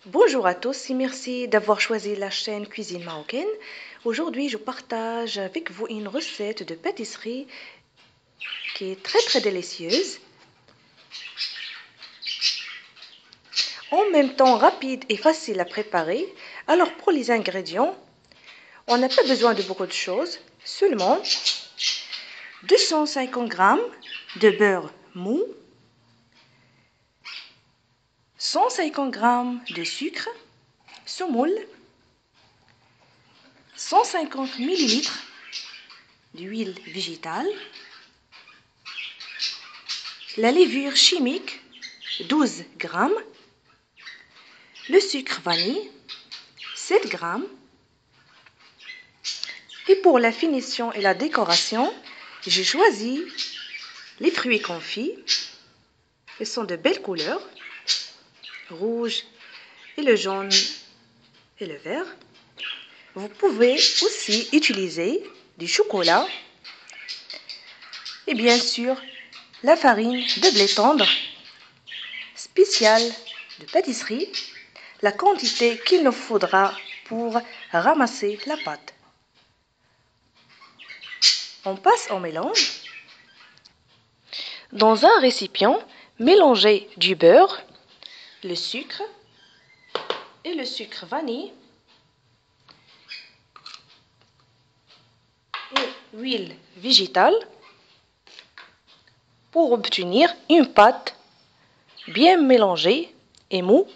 Bonjour à tous et merci d'avoir choisi la chaîne Cuisine Marocaine. Aujourd'hui, je partage avec vous une recette de pâtisserie qui est très délicieuse, en même temps rapide et facile à préparer. Alors pour les ingrédients, on n'a pas besoin de beaucoup de choses, seulement 250 g de beurre mou, 150 g de sucre, semoule, 150 ml d'huile végétale, la levure chimique 12 g, le sucre vanille 7 g. Et pour la finition et la décoration, j'ai choisi les fruits confits. Ils sont de belles couleurs, rouge et le jaune et le vert. Vous pouvez aussi utiliser du chocolat et bien sûr la farine de blé tendre spéciale de pâtisserie, la quantité qu'il nous faudra pour ramasser la pâte. On passe au mélange. Dans un récipient, mélangez du beurre, le sucre et le sucre vanille et l'huile végétale pour obtenir une pâte bien mélangée et mou.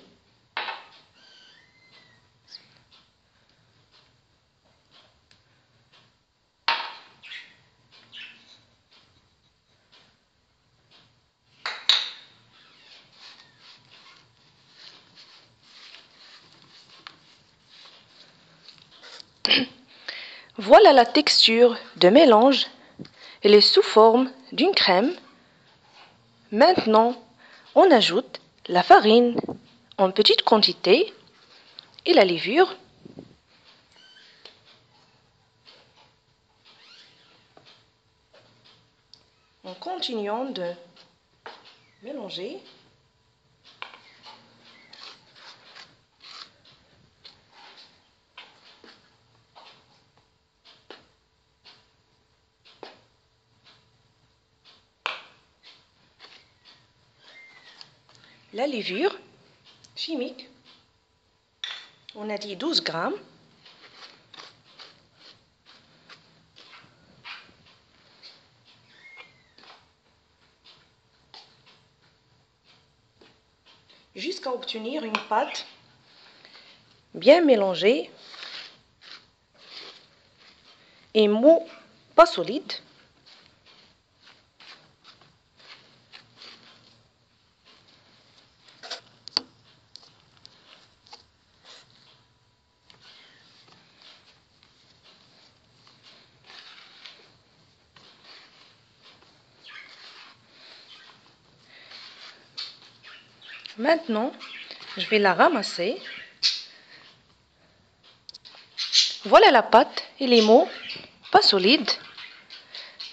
Voilà la texture de mélange. Elle est sous forme d'une crème. Maintenant, on ajoute la farine en petite quantité et la levure. En continuant de mélanger, la levure chimique, on a dit 12 g. Jusqu'à obtenir une pâte bien mélangée et mou, pas solide. Maintenant, je vais la ramasser. Voilà la pâte, elle est mou, pas solide.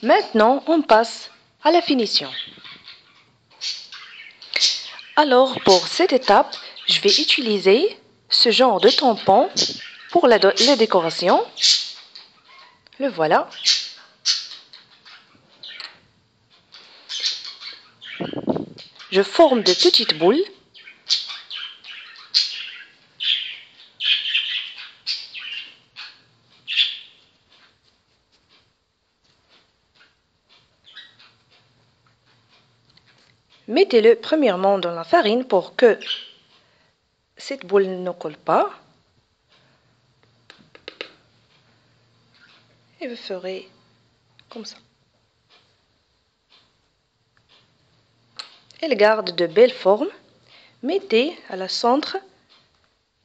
Maintenant, on passe à la finition. Alors, pour cette étape, je vais utiliser ce genre de tampon pour la décoration. Le voilà. Je forme de petites boules. Mettez-le premièrement dans la farine pour que cette boule ne colle pas. Et vous ferez comme ça. Elle garde de belles formes. Mettez à la centre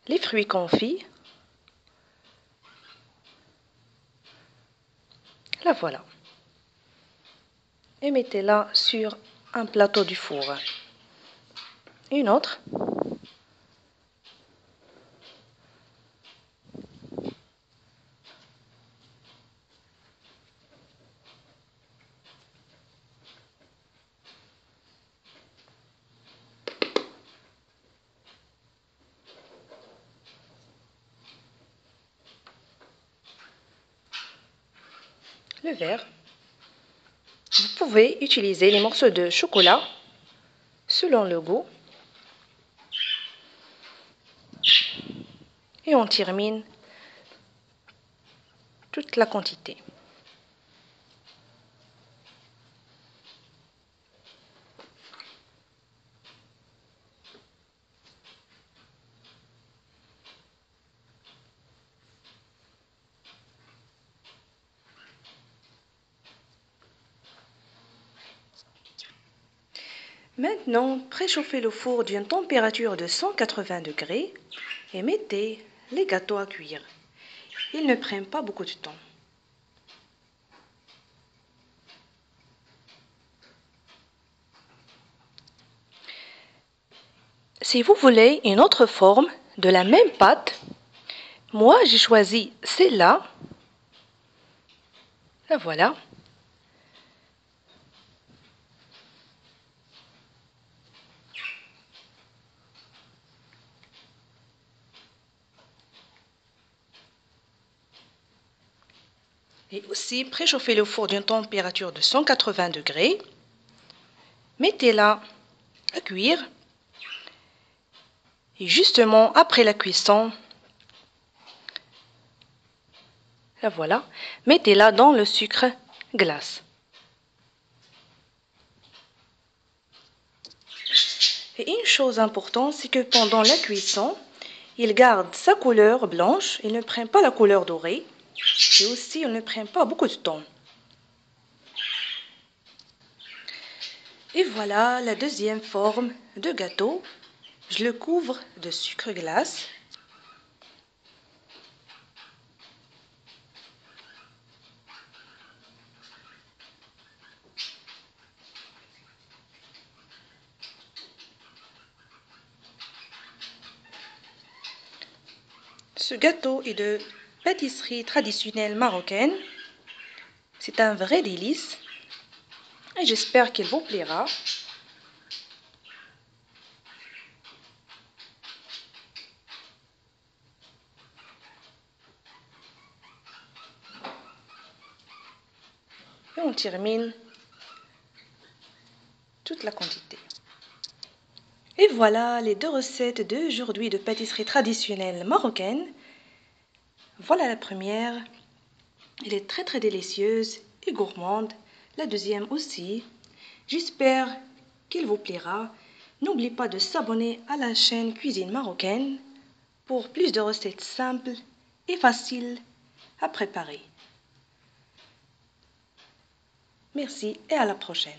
les fruits confits. La voilà. Et mettez-la sur un plateau du four. Une autre. le verre. Vous pouvez utiliser les morceaux de chocolat selon le goût. Et on termine toute la quantité. Maintenant, préchauffez le four d'une température de 180 degrés et mettez les gâteaux à cuire. Ils ne prennent pas beaucoup de temps. Si vous voulez une autre forme de la même pâte, moi j'ai choisi celle-là. La voilà. Et aussi, préchauffez le four d'une température de 180 degrés. Mettez-la à cuire. Et justement, après la cuisson, la voilà, mettez-la dans le sucre glace. Et une chose importante, c'est que pendant la cuisson, il garde sa couleur blanche, il ne prend pas la couleur dorée. Et aussi, il ne prend pas beaucoup de temps. Et voilà la deuxième forme de gâteau. Je le couvre de sucre glace. Ce gâteau est de pâtisserie traditionnelle marocaine. C'est un vrai délice et j'espère qu'il vous plaira. Et on termine toute la quantité. Et voilà les deux recettes d'aujourd'hui de pâtisserie traditionnelle marocaine. Voilà la première. Elle est très délicieuse et gourmande. La deuxième aussi. J'espère qu'il vous plaira. N'oubliez pas de s'abonner à la chaîne Cuisine Marocaine pour plus de recettes simples et faciles à préparer. Merci et à la prochaine.